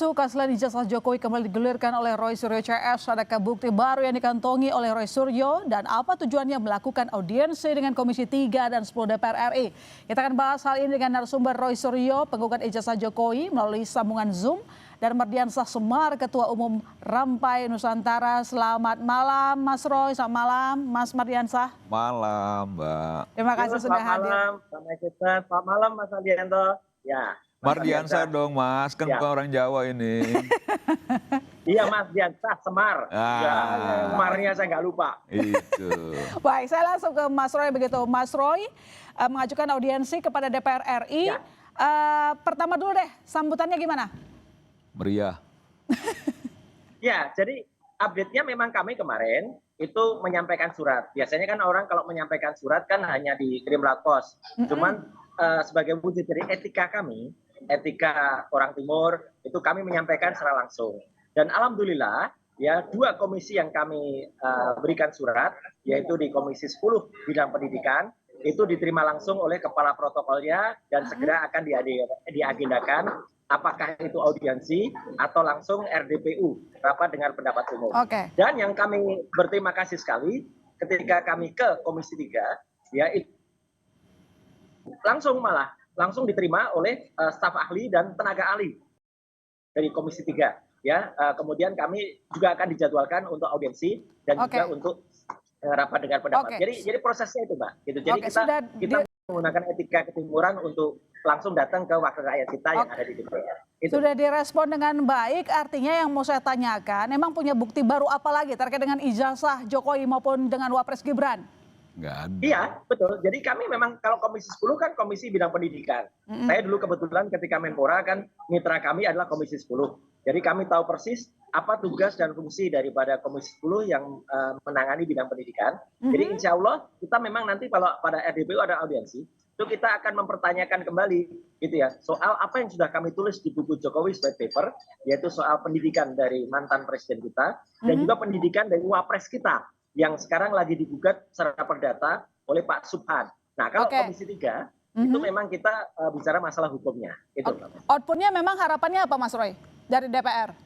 Isu keaslian ijazah Jokowi kembali digulirkan oleh Roy Suryo CS. Adakah bukti baru yang dikantongi oleh Roy Suryo dan apa tujuannya melakukan audiensi dengan Komisi 3 dan 10 DPR RI? Kita akan bahas hal ini dengan narasumber Roy Suryo, penggugat ijazah Jokowi melalui sambungan Zoom, dan Mardiansah Semar, Ketua Umum Rampai Nusantara. Selamat malam Mas Roy, selamat malam Mas Mardiansah. Malam Mbak. Terima kasih sudah hadir. Selamat malam Mas Aldianto. Ya. Mardiansah dong Mas, kan bukan orang Jawa ini. Iya Mas Diansah Semar. Ya, Semarnya saya nggak lupa. Itu. Baik, saya langsung ke Mas Roy begitu. Mas Roy mengajukan audiensi kepada DPR RI. Ya. Pertama dulu deh, sambutannya gimana? Meriah. Ya, jadi update-nya memang kami kemarin itu menyampaikan surat. Biasanya kan orang kalau menyampaikan surat kan hanya dikirim lewat pos. Cuman sebagai wujud dari etika kami, etika orang Timur, itu kami menyampaikan secara langsung. Dan alhamdulillah ya, dua komisi yang kami berikan surat, yaitu di Komisi 10 bidang pendidikan, itu diterima langsung oleh kepala protokolnya dan segera akan diagendakan, apakah itu audiensi atau langsung RDPU, rapat dengan pendapat umum. Dan yang kami berterima kasih sekali ketika kami ke Komisi 3, ya itu langsung diterima oleh staf ahli dan tenaga ahli dari Komisi 3. Ya, kemudian kami juga akan dijadwalkan untuk audiensi dan juga untuk rapat dengan pendapat. Jadi prosesnya itu, Mbak. Gitu. Jadi kita menggunakan etika ketimuran untuk langsung datang ke wakil rakyat kita yang ada di DPR. Sudah direspon dengan baik, artinya yang mau saya tanyakan, emang punya bukti baru apa lagi terkait dengan ijazah Jokowi maupun dengan Wapres Gibran? Nggak ada. Iya, betul. Jadi kami memang kalau Komisi 10 kan Komisi Bidang Pendidikan. Saya dulu kebetulan ketika Menpora kan mitra kami adalah Komisi 10. Jadi kami tahu persis apa tugas dan fungsi daripada Komisi 10 yang menangani bidang pendidikan. Jadi insya Allah kita memang nanti kalau pada RDPU ada audiensi, itu kita akan mempertanyakan kembali gitu ya, soal apa yang sudah kami tulis di buku Jokowi White Paper, yaitu soal pendidikan dari mantan presiden kita dan juga pendidikan dari Wapres kita yang sekarang lagi digugat secara perdata oleh Pak Subhan. Nah, kalau Komisi 3 itu memang kita bicara masalah hukumnya. Itu. Outputnya memang harapannya apa Mas Roy dari DPR?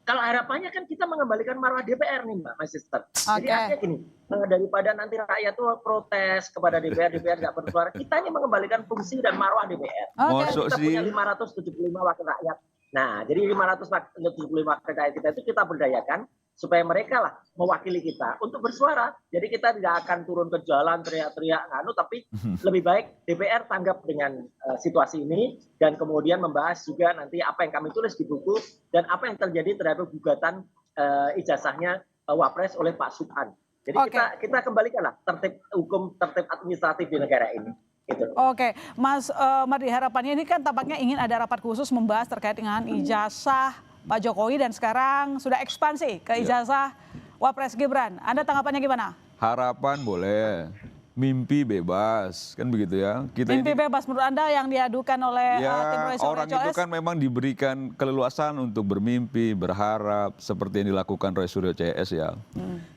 Kalau harapannya kan kita mengembalikan marwah DPR nih Mbak, Mas Sister. Jadi artinya gini, daripada nanti rakyat tuh protes kepada DPR nggak bersuara, kita ini mengembalikan fungsi dan marwah DPR. Kita punya 575 wakil rakyat. Nah, jadi 575 wakil rakyat kita itu kita berdayakan supaya mereka lah mewakili kita untuk bersuara. Jadi kita tidak akan turun ke jalan teriak-teriak tapi lebih baik DPR tanggap dengan situasi ini dan kemudian membahas juga nanti apa yang kami tulis di buku dan apa yang terjadi terhadap gugatan ijazahnya Wapres oleh Pak Subhan. Jadi kita kembalikanlah tertib hukum, tertib administratif di negara ini. Gitu. Mas Mardi, harapannya ini kan tampaknya ingin ada rapat khusus membahas terkait dengan ijazah Pak Jokowi dan sekarang sudah ekspansi ke ijazah Wapres Gibran. Anda tanggapannya gimana? Harapan boleh, mimpi bebas, kan begitu ya. Mimpi bebas menurut Anda yang diadukan oleh tim Roy Suryo orang itu kan memang diberikan keleluasan untuk bermimpi, berharap seperti yang dilakukan Roy Suryo CS ya.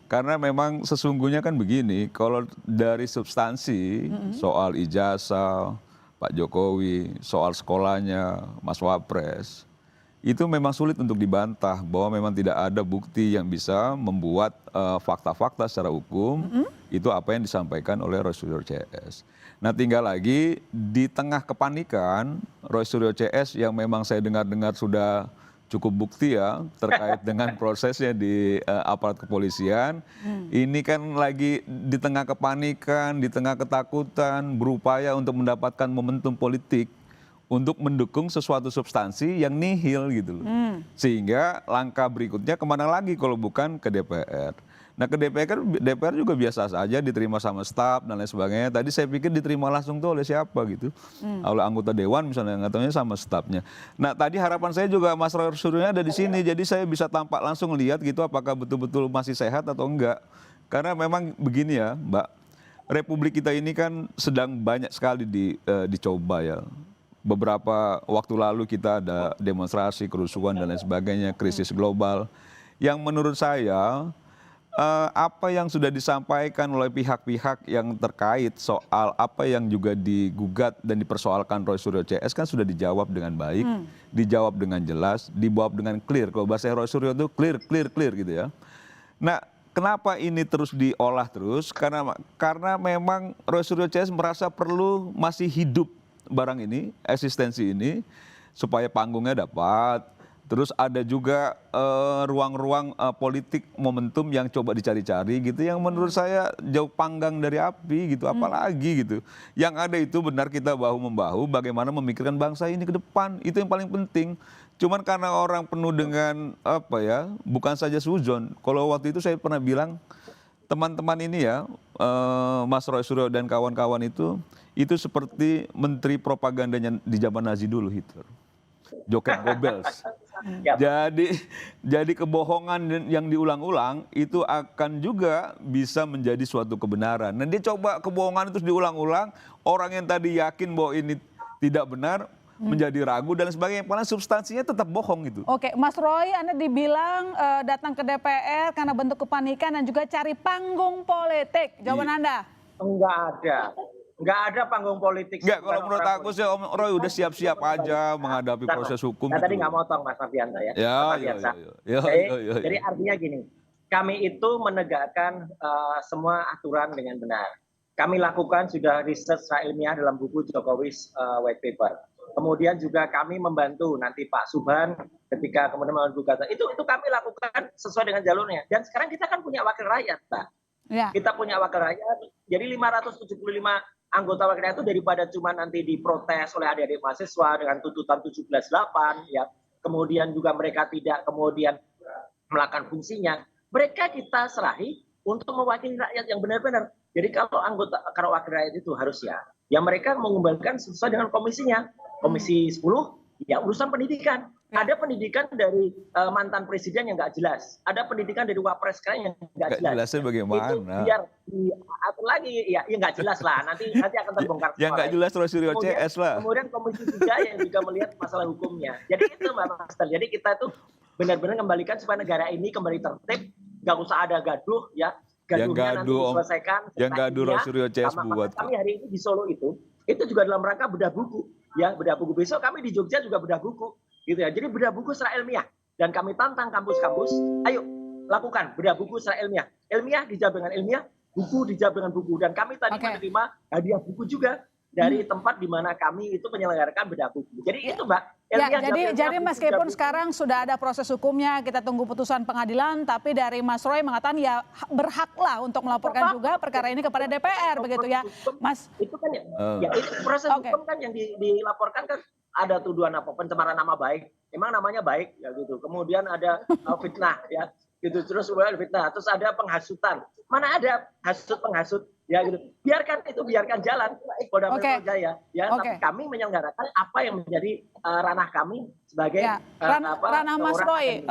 Karena memang sesungguhnya kan begini, kalau dari substansi soal ijazah Pak Jokowi, soal sekolahnya Mas Wapres, itu memang sulit untuk dibantah bahwa memang tidak ada bukti yang bisa membuat fakta-fakta secara hukum itu apa yang disampaikan oleh Roy Suryo CS. Nah tinggal lagi di tengah kepanikan Roy Suryo CS yang memang saya dengar-dengar sudah cukup bukti ya terkait dengan prosesnya di aparat kepolisian. Ini kan lagi di tengah kepanikan, di tengah ketakutan, berupaya untuk mendapatkan momentum politik untuk mendukung sesuatu substansi yang nihil gitu loh. Sehingga langkah berikutnya kemana lagi kalau bukan ke DPR. Nah ke DPR juga biasa saja diterima sama staf dan lain sebagainya. Tadi saya pikir diterima langsung tuh oleh siapa gitu. Oleh anggota dewan misalnya, nggak tahunya sama stafnya. Nah tadi harapan saya juga Mas Roy Suryo ada di sini. Jadi saya bisa tampak langsung lihat gitu apakah betul-betul masih sehat atau enggak. Karena memang begini ya Mbak, Republik kita ini kan sedang banyak sekali dicoba ya. Beberapa waktu lalu kita ada demonstrasi, kerusuhan dan lain sebagainya, krisis global. Yang menurut saya apa yang sudah disampaikan oleh pihak-pihak yang terkait soal apa yang juga digugat dan dipersoalkan Roy Suryo CS kan sudah dijawab dengan baik, dijawab dengan jelas, dijawab dengan clear. Kalau bahasa Roy Suryo itu clear gitu ya. Nah, kenapa ini terus diolah terus? Karena memang Roy Suryo CS merasa perlu masih hidup barang ini, eksistensi ini, supaya panggungnya dapat. Terus ada juga ruang-ruang politik momentum yang coba dicari-cari gitu, yang menurut saya jauh panggang dari api gitu, apalagi gitu. Yang ada itu benar kita bahu-membahu bagaimana memikirkan bangsa ini ke depan, itu yang paling penting. Cuman karena orang penuh dengan apa ya, bukan saja suzon. Kalau waktu itu saya pernah bilang, teman-teman ini ya, Mas Roy Suryo dan kawan-kawan itu seperti menteri propagandanya di zaman Nazi dulu, Hitler. Joseph Goebbels. Jadi kebohongan yang diulang-ulang itu akan juga bisa menjadi suatu kebenaran. Nah, dia coba kebohongan itu diulang-ulang, orang yang tadi yakin bahwa ini tidak benar menjadi ragu dan sebagainya. Padahal substansinya tetap bohong gitu. Oke, Mas Roy, Anda dibilang datang ke DPR karena bentuk kepanikan dan juga cari panggung politik. Jawaban Anda? Enggak ada. Enggak ada panggung politik. Enggak, kalau menurut aku sih Om Roy udah siap-siap aja menghadapi proses hukum. Tadi nggak motong Mas Mardianto ya. Jadi artinya gini, kami itu menegakkan semua aturan dengan benar. Kami lakukan sudah riset secara ilmiah dalam buku Jokowi's White Paper. Kemudian juga kami membantu nanti Pak Subhan ketika kemudian melakukan gugatan. Itu kami lakukan sesuai dengan jalurnya. Dan sekarang kita kan punya wakil rakyat, Pak. Ya. Kita punya wakil rakyat. Jadi 575 anggota wakil rakyat itu daripada cuma nanti diprotes oleh adik-adik mahasiswa dengan tuntutan 17.8 ya. Kemudian juga mereka tidak kemudian melakukan fungsinya. Mereka kita serahi untuk mewakili rakyat yang benar-benar. Jadi kalau wakil rakyat itu harus ya mereka mengembalikan sesuai dengan komisinya. Komisi 10 ya urusan pendidikan. Ada pendidikan dari mantan presiden yang nggak jelas. Ada pendidikan dari wapres sekarang yang nggak jelas. Jelasnya bagaimana? Itu biar diatur lagi, ya nggak jelas lah. Nanti akan terbongkar. Yang nggak jelas Roy Suryo CS lah. Kemudian Komisi 3 yang juga melihat masalah hukumnya. Jadi itu Mbak Master. Jadi kita tuh benar-benar kembalikan supaya negara ini kembali tertib. Nggak usah ada gaduh ya. Gaduhnya nanti diselesaikan. Yang gaduh Roy Suryo CS buat. Kami hari ini di Solo itu juga dalam rangka bedah buku. Ya bedah buku. Besok kami di Jogja juga bedah buku. Gitu ya. Jadi bedah buku secara ilmiah dan kami tantang kampus-kampus, ayo lakukan bedah buku secara ilmiah. Ilmiah dijawab dengan ilmiah, buku dijawab dengan buku. Dan kami tadi menerima hadiah buku juga dari tempat di mana kami itu menyelenggarakan bedah buku. Jadi itu Mbak. Jadi meskipun sekarang sudah ada proses hukumnya, kita tunggu putusan pengadilan, tapi dari Mas Roy mengatakan ya berhaklah untuk melaporkan juga perkara ini kepada DPR begitu ya, Mas. Itu kan ya itu proses hukum kan yang dilaporkan kan. Ada tuduhan apa pencemaran nama baik, emang namanya baik ya gitu. Kemudian ada fitnah ya gitu, terus fitnah, terus ada penghasutan. Mana ada hasut penghasut ya gitu. Biarkan jalan Polda Metro Jaya ya. Tapi kami menyelenggarakan apa yang menjadi ranah kami sebagai ranah Mas Roy,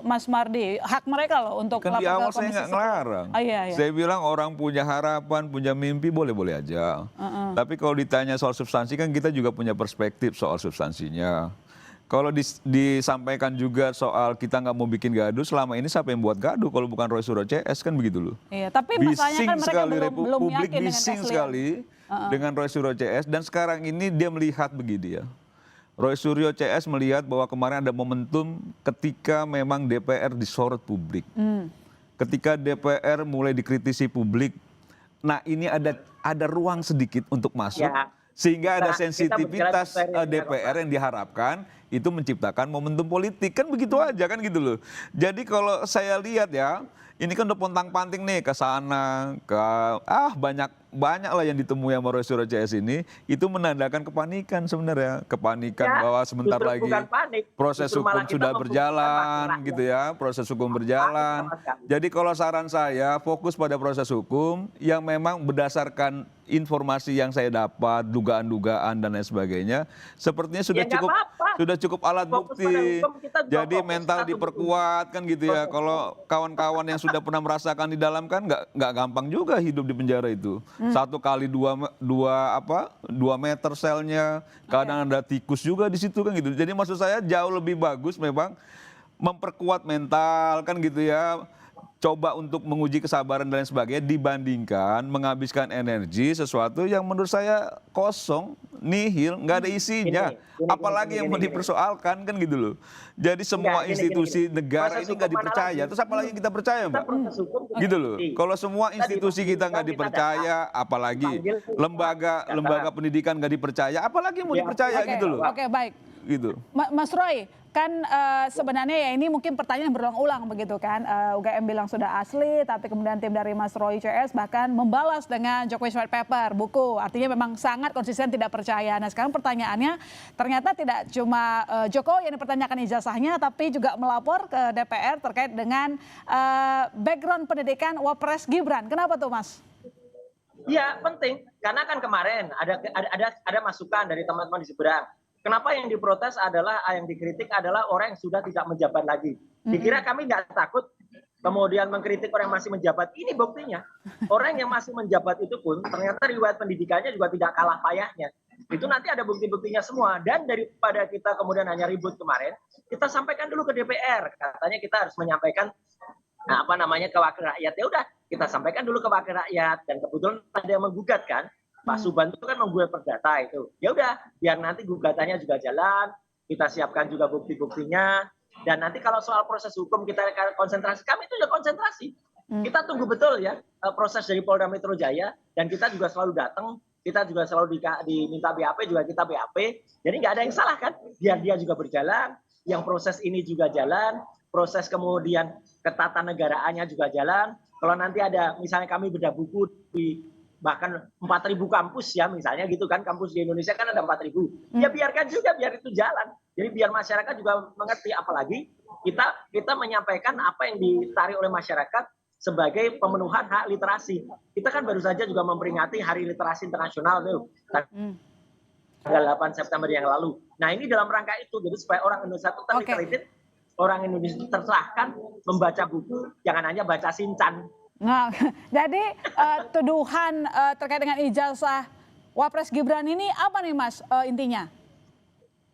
Mas Mardi, hak mereka loh untuk kan di awal saya nggak ngelarang. Saya bilang orang punya harapan, punya mimpi boleh-boleh aja. Tapi kalau ditanya soal substansi kan kita juga punya perspektif soal substansinya. Kalau disampaikan juga soal kita nggak mau bikin gaduh, selama ini siapa yang buat gaduh kalau bukan Roy Suryo CS kan begitu loh. Iya, tapi masalahnya kan mereka belum yakin dengan bising sekali dengan Roy Suryo CS dan sekarang ini dia melihat begini ya. Roy Suryo CS melihat bahwa kemarin ada momentum ketika memang DPR disorot publik. Ketika DPR mulai dikritisi publik, nah ini ada ruang sedikit untuk masuk. Ya. Sehingga ada sensitivitas DPR yang diharapkan itu menciptakan momentum politik. Kan begitu aja kan gitu loh. Jadi kalau saya lihat ya, ini kan udah pontang-panting nih ke sana, banyak lah yang ditemui sama Roy Suryo CS ini, itu menandakan kepanikan sebenarnya. Kepanikan ya, bahwa sebentar lagi proses hukum sudah berjalan gitu ya, proses hukum berjalan. Jadi kalau saran saya fokus pada proses hukum yang memang berdasarkan informasi yang saya dapat, dugaan-dugaan dan lain sebagainya, sepertinya sudah cukup alat bukti. Jadi mental diperkuat kan gitu ya. Kalau kawan-kawan yang sudah pernah merasakan di dalam kan nggak gampang juga hidup di penjara itu. 1 kali 2 meter selnya, kadang ada tikus juga di situ kan gitu. Jadi maksud saya jauh lebih bagus memang memperkuat mental kan gitu ya. coba untuk menguji kesabaran dan lain sebagainya dibandingkan menghabiskan energi sesuatu yang menurut saya kosong, nihil, nggak ada isinya. Apalagi yang mau dipersoalkan kan gitu loh. Jadi semua institusi negara ini nggak dipercaya. Terus apalagi kita percaya, Mbak? Gitu loh. Kalau semua institusi kita nggak dipercaya, apalagi lembaga pendidikan nggak dipercaya, apalagi yang mau dipercaya gitu loh. Oke, baik. Gitu. Mas Roy, kan sebenarnya ya ini mungkin pertanyaan berulang-ulang begitu kan. UGM bilang sudah asli, tapi kemudian tim dari Mas Roy CS bahkan membalas dengan Jokowi White Paper, buku. Artinya memang sangat konsisten tidak percaya. Nah sekarang pertanyaannya, ternyata tidak cuma Jokowi yang dipertanyakan ijazahnya, tapi juga melapor ke DPR terkait dengan background pendidikan Wapres Gibran. Kenapa tuh, Mas? Iya, penting. Karena kan kemarin ada masukan dari teman-teman di seberang. Kenapa yang diprotes adalah, yang dikritik adalah orang yang sudah tidak menjabat lagi. Dikira kami nggak takut kemudian mengkritik orang yang masih menjabat. Ini buktinya. Orang yang masih menjabat itu pun ternyata riwayat pendidikannya juga tidak kalah payahnya. Itu nanti ada bukti-buktinya semua. Dan daripada kita kemudian hanya ribut kemarin, kita sampaikan dulu ke DPR. Katanya kita harus menyampaikan ke wakil rakyat. Ya udah, kita sampaikan dulu ke wakil rakyat. Dan kebetulan ada yang menggugat kan. Pak Subhan itu kan membuat perdata itu. Ya udah, biar nanti gugatannya juga jalan, kita siapkan juga bukti-buktinya, dan nanti kalau soal proses hukum kita konsentrasi, kami itu juga konsentrasi. Kita tunggu betul ya proses dari Polda Metro Jaya, dan kita juga selalu datang, kita juga selalu diminta BAP, juga kita BAP. Jadi nggak ada yang salah kan, biar dia juga berjalan, yang proses ini juga jalan, proses kemudian ketatanegaraannya juga jalan. Kalau nanti ada, misalnya kami bedah buku di bahkan 4.000 kampus ya misalnya gitu kan, kampus di Indonesia kan ada 4.000, ya biarkan juga, biar itu jalan. Jadi biar masyarakat juga mengerti, apalagi kita menyampaikan apa yang ditarik oleh masyarakat sebagai pemenuhan hak literasi. Kita kan baru saja juga memperingati Hari Literasi Internasional tuh, tanggal 8 September yang lalu. Nah ini dalam rangka itu, jadi supaya orang Indonesia itu terliterate, orang Indonesia tercerahkan membaca buku, jangan hanya baca Shinchan. Nah, jadi tuduhan terkait dengan ijazah Wapres Gibran ini apa nih Mas intinya?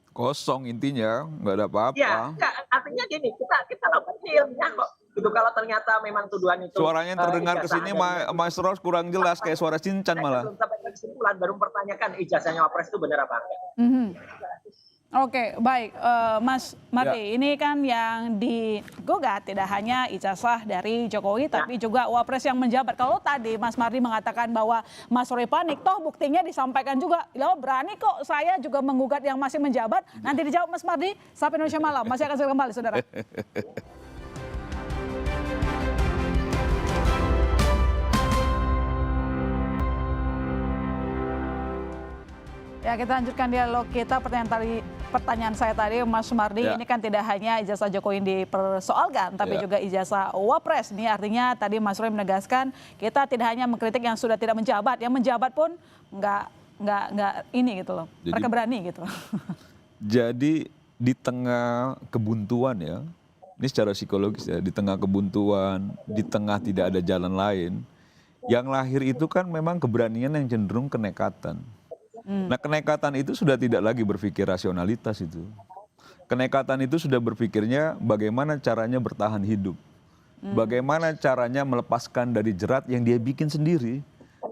Kosong intinya, nggak ada apa-apa. Ya, artinya gini, kita lakukan ilmiah kok. Gitu, kalau ternyata memang tuduhan itu. Suaranya yang terdengar ke sini Mas Ros kurang jelas, kayak suara Shinchan malah. Belum sampai kesimpulan, baru mempertanyakan ijazahnya Wapres itu benar apa enggak. Oke, baik. Mas Mardi, ini kan yang digugat tidak hanya ijazah dari Jokowi, tapi juga Wapres yang menjabat. Kalau tadi Mas Mardi mengatakan bahwa Mas Roy panik, toh buktinya disampaikan juga. Loh, berani kok saya juga menggugat yang masih menjabat. Nanti dijawab Mas Mardi, sampai Indonesia Malam. Masih akan segera kembali, saudara. Ya, kita lanjutkan dialog kita. Pertanyaan saya tadi, Mas Mardi, ini kan tidak hanya ijazah Jokowi yang dipersoalkan, tapi juga ijazah Wapres. Ini artinya tadi Mas Roy menegaskan kita tidak hanya mengkritik yang sudah tidak menjabat, yang menjabat pun nggak ini gitu loh. Mereka berani gitu. Jadi di tengah kebuntuan ya, ini secara psikologis ya, di tengah kebuntuan, di tengah tidak ada jalan lain, yang lahir itu kan memang keberanian yang cenderung kenekatan. Nah kenekatan itu sudah tidak lagi berpikir rasionalitas itu. Kenekatan itu sudah berpikirnya bagaimana caranya bertahan hidup. Bagaimana caranya melepaskan dari jerat yang dia bikin sendiri.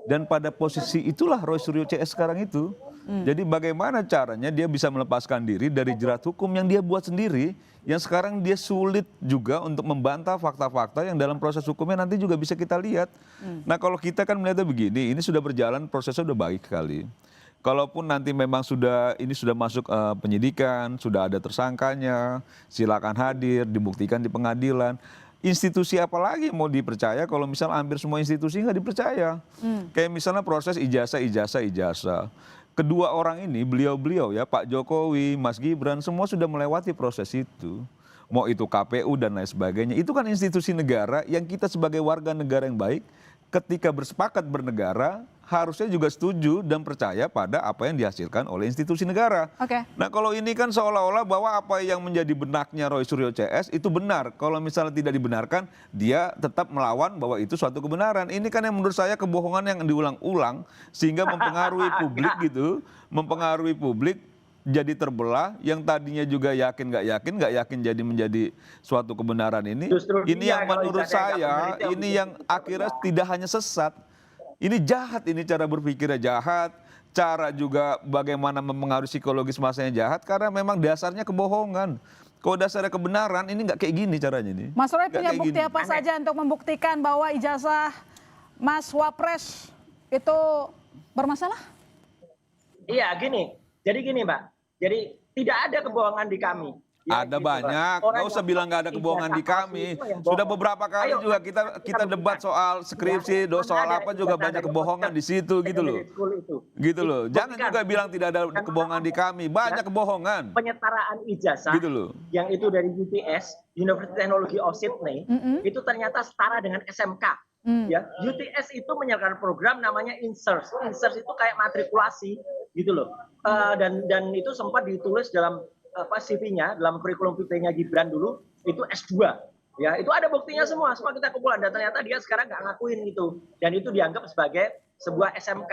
Dan pada posisi itulah Roy Suryo CS sekarang itu. Jadi bagaimana caranya dia bisa melepaskan diri dari jerat hukum yang dia buat sendiri. Yang sekarang dia sulit juga untuk membantah fakta-fakta yang dalam proses hukumnya nanti juga bisa kita lihat. Nah kalau kita kan melihatnya begini, ini sudah berjalan, prosesnya sudah baik sekali. Kalaupun nanti memang ini sudah masuk penyidikan, sudah ada tersangkanya, silakan hadir, dibuktikan di pengadilan. Institusi apa lagi mau dipercaya kalau misalnya hampir semua institusi nggak dipercaya. Kayak misalnya proses ijazah. Kedua orang ini, beliau-beliau ya, Pak Jokowi, Mas Gibran, semua sudah melewati proses itu. Mau itu KPU dan lain sebagainya. Itu kan institusi negara yang kita sebagai warga negara yang baik, ketika bersepakat bernegara, harusnya juga setuju dan percaya pada apa yang dihasilkan oleh institusi negara. Nah kalau ini kan seolah-olah bahwa apa yang menjadi benaknya Roy Suryo CS itu benar. Kalau misalnya tidak dibenarkan, dia tetap melawan bahwa itu suatu kebenaran. Ini kan yang menurut saya kebohongan yang diulang-ulang sehingga mempengaruhi publik gitu. Mempengaruhi publik jadi terbelah, yang tadinya juga nggak yakin jadi menjadi suatu kebenaran ini. Justru Ini dia yang kalau menurut ijazahnya nggak benar, saya, itu yang ini bikin yang akhirnya tidak hanya sesat, ini jahat, ini cara berpikirnya jahat, cara juga bagaimana mempengaruhi psikologis masanya jahat, karena memang dasarnya kebohongan. Kalau dasarnya kebenaran, ini nggak kayak gini caranya nih. Mas Roy Nggak punya kayak bukti gini. apa saja untuk membuktikan bahwa ijazah Mas Wapres itu bermasalah? Iya, gini. Jadi gini, Mbak. Jadi tidak ada kebohongan di kami. Ya, Ada gitu, Mbak. banyak, Orang nggak usah yang bilang nggak ada pakai kebohongan di ijazah kami. palsu itu yang Sudah bohong. beberapa kali Ayo, juga kita debat buktikan. soal skripsi, Ya, mana soal ada apa juga ijazah banyak dari kebohongan di situ gitu loh. secondary school itu. Gitu loh. Jangan Buktikan. juga bilang tidak ada Dan kebohongan di kami, banyak ya, kebohongan. penyetaraan ijazah Gitu loh. yang itu dari UTS, University Technology of Sydney, itu ternyata setara dengan SMK. Ya, UTS itu menyelenggarakan program namanya INSERS. INSERS itu kayak matrikulasi gitu loh. Dan itu sempat ditulis dalam CV-nya, dalam kurikulum vitae-nya Gibran dulu, itu S2. Ya, itu ada buktinya semua kita kumpulkan. Dan ternyata dia sekarang nggak ngakuin itu. Dan itu dianggap sebagai sebuah SMK,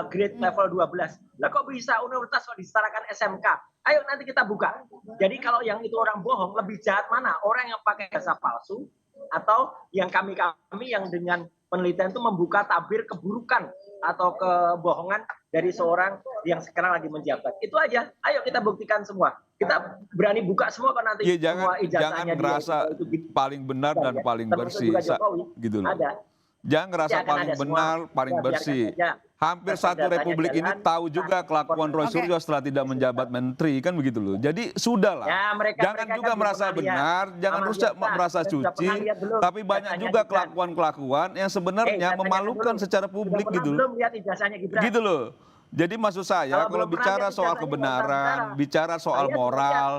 grade level 12. Lah kok bisa universitas kok disetarakan SMK? Ayo nanti kita buka. Jadi kalau yang itu orang bohong, lebih jahat mana? Orang yang pakai jasa palsu, atau yang kami yang dengan penelitian itu membuka tabir keburukan atau kebohongan dari seorang yang sekarang lagi menjabat. Itu aja. Ayo kita buktikan semua. Kita berani buka semua kan nanti Iya, semua jangan ijazahnya ngerasa dia, itu paling benar dan paling termasuk bersih. juga Jokowi. Gitu loh. Ada. Jangan ngerasa Ya, kan paling ada semua. benar, paling Ya, biarkan bersih. saja. Hampir Biarkan satu datanya republik ini jalan, tahu juga kelakuan Roy Suryo setelah tidak menjabat menteri, kan begitu loh. Jadi sudahlah. Ya, Jangan mereka juga kan merasa belum pernah benar, lihat. jangan Sama rusak biasa. merasa Dan sudah suci, pernah lihat belum tapi banyak ijazahnya juga Gibran? kelakuan-kelakuan yang sebenarnya Tanyakan memalukan dulu. secara Sudah publik pernah gitu. belum lihat ijazahnya Gibran? Gitu loh. Jadi maksud saya Kalau kalau belum pernah bicara lihat soal ijazahnya, kebenaran, nggak usah bicara soal Saya moral,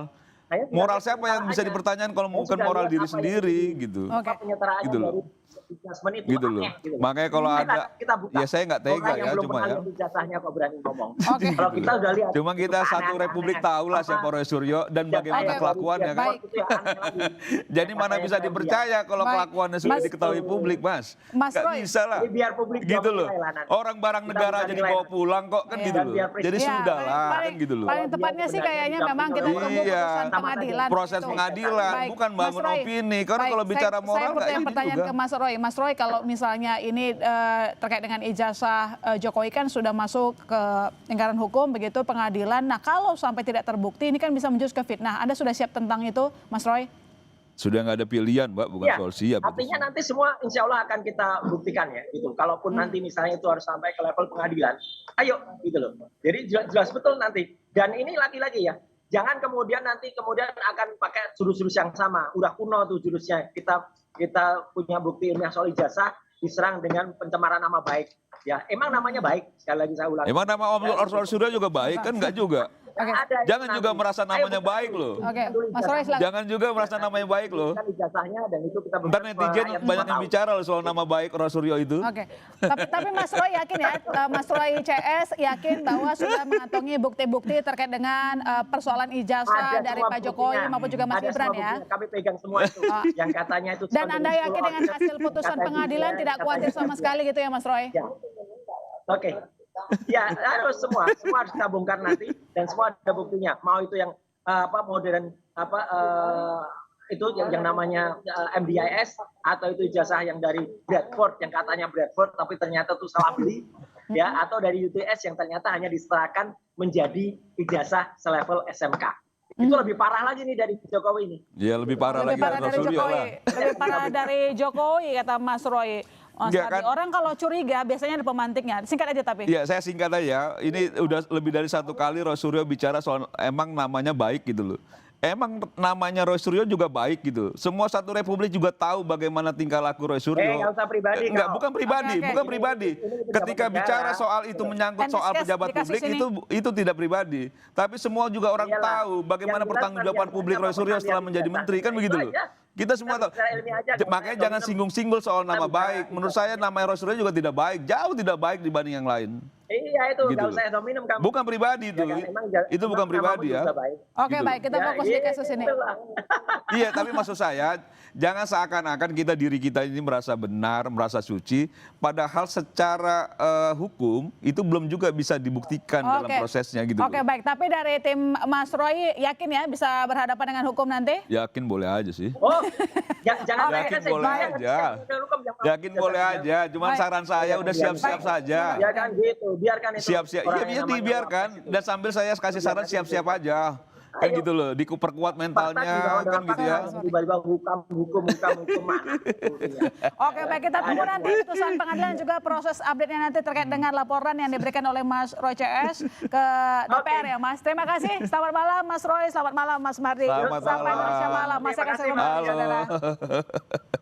Saya tidak moral lihat siapa yang bisa penyetaraannya. dipertanyakan kalau Saya bukan sudah moral lihat diri apa yang sendiri di- gitu. Oke. Penyetaraannya Gitu loh. dari adjustment itu Gitu loh. aneh, gitu loh. Makanya kalau Kita- ada, kita buka. ya saya nggak tega Orang yang ya, belum cuma pernah ya. lihat ijazahnya kok berani ngomong. Oke. Kalau kita udah lihat. Cuma kita itu satu aneh-aneh. republik tahulah Apa? siapa Roy Suryo dan bagaimana Oke. kelakuannya kan. Baik. Itu yang aneh lagi. Jadi mana Makanya bisa saya dipercaya kalau Baik. kelakuannya sudah Mas- diketahui publik, Mas? Mas Nggak Roy. bisa lah. Jadi biar publik Gitu loh. menilai lah nanti. Orang barang Kita negara bisa aja nilai dibawa nanti. pulang kok kan Iya. gitu loh. Biar Jadi presiden- sudah lah kan paling, gitu loh. paling tepatnya sih kayaknya memang kita tunggu Iya. putusan pengadilan. Proses Gitu. pengadilan, Baik, bukan Mas bangun Roy. opini. Karena Baik, kalau bicara moral saya nggak ini pertanyaan juga. ke Mas Roy. Mas Roy, kalau misalnya ini terkait dengan ijazah Jokowi kan sudah masuk ke lingkaran hukum begitu pengadilan. Nah kalau sampai tidak terbukti ini kan bisa menjurus ke fitnah. Anda sudah siap tentang itu, Mas Roy? Sudah nggak ada pilihan, Mbak, bukan Ya, soal siap. itu. artinya nanti semua insya Allah akan kita buktikan ya gitu. Kalaupun nanti misalnya itu harus sampai ke level pengadilan, ayo gitu loh. Jadi jelas betul nanti. Dan ini lagi-lagi ya, jangan kemudian akan pakai jurus-jurus yang sama. Udah kuno tuh jurusnya. Kita punya bukti ilmiah soal ijazah diserang dengan pencemaran nama baik. Ya, emang namanya baik. Sekali lagi saya ulangi. Emang nama Om Roy Suryo juga baik kan? Nggak juga. Oke. Ada itu Jangan juga nanti. merasa Ayo namanya buka baik dulu. loh. Oke, Dulu Mas Roy silakan. Jangan juga merasa namanya baik loh. Kan ijazahnya dan itu kita Ntar berikan netizen kepada rakyat banyak yang semua bicara loh soal nama baik Roy Suryo itu. Oke, tapi Mas Roy yakin ya, Mas Roy CS yakin bahwa sudah mengantongi bukti-bukti terkait dengan persoalan ijazah Ada dari semua Pak Jokowi buktinya. maupun juga Mas Ada Gibran semua ya. buktinya. Kami pegang semua itu. Ah. Yang katanya itu. Dan Anda yakin dengan hasil putusan pengadilan tidak khawatir sama sekali gitu ya Mas Roy? Ya. Oke. Ya harus semua harus kita bongkar nanti dan semua ada buktinya. Mau itu yang modern itu yang namanya MDIS atau itu ijazah yang dari Bradford yang katanya Bradford tapi ternyata itu salah beli ya atau dari UTS yang ternyata hanya diserahkan menjadi ijazah selevel SMK. Itu lebih parah lagi nih dari Jokowi ini. Ya lebih parah Lebih lagi parah Roy dari Suryo Jokowi. lah. Lebih parah dari Jokowi kata Mas Roy. Mas Enggak, Adi. kan? Orang kalau curiga biasanya ada pemantiknya. Singkat aja tapi. Iya, saya singkat aja. Ini udah lebih dari satu kali Roy Suryo bicara soal emang namanya baik gitu loh. Emang namanya Roy Suryo juga baik gitu. Semua satu republik juga tahu bagaimana tingkah laku Roy Suryo. Nggak usah pribadi. Enggak, kau. bukan pribadi, Oke, oke. bukan pribadi. Ini Ketika pejabat bicara negara. soal itu menyangkut Kan soal dikasih pejabat publik sini. itu tidak pribadi. Tapi semua juga orang Iyalah. tahu bagaimana Yang jelas pertanggungjawaban kan publik yang Roy Suryo pernah setelah lihat menjadi ijazah. menteri kan Itu begitu loh. aja. Kita semua tahu. bicara ilmiah aja, Makanya nggak jangan usah singgung-singgung soal nama bicara baik. Menurut saya nama Roy Suryo juga tidak baik, jauh tidak baik dibanding yang lain. Iya itu, Gitu nggak loh. usah esok minum kamu. Bukan pribadi itu. Ya kan, Itu bukan namamu pribadi ya. juga baik. Oke, Gitu. baik, kita fokus di kasus ini. itulah. Iya, tapi maksud saya jangan seakan-akan diri kita ini merasa benar, merasa suci, padahal secara hukum itu belum juga bisa dibuktikan dalam prosesnya gitu. Oke, baik. Tapi dari tim Mas Roy yakin ya bisa berhadapan dengan hukum nanti? Yakin boleh aja sih. Oh, jangan Yakin saya boleh bilang, aja. Yakin boleh aja. Cuman saran saya udah siap-siap saja. Ya kan gitu, biarkan itu. Siap-siap. Iya, orang iya yang namanya dibiarkan. wapres itu. Dan sambil saya kasih saran siap-siap aja. Kan Ayo. gitu loh, diperkuat Fakta mentalnya dibawa kan dengan gitu ya. fakta, tiba-tiba hukum mana. Oke, baik, kita tunggu nanti putusan pengadilan juga proses update-nya nanti terkait dengan laporan yang diberikan oleh Mas Roy CS ke DPR ya Mas. Terima kasih. Selamat malam Mas Roy, selamat malam Mas Mardi. Selamat Sampai malam. Indonesia malam. Mas Terima akan kasih, selamat Mas. saudara. Halo.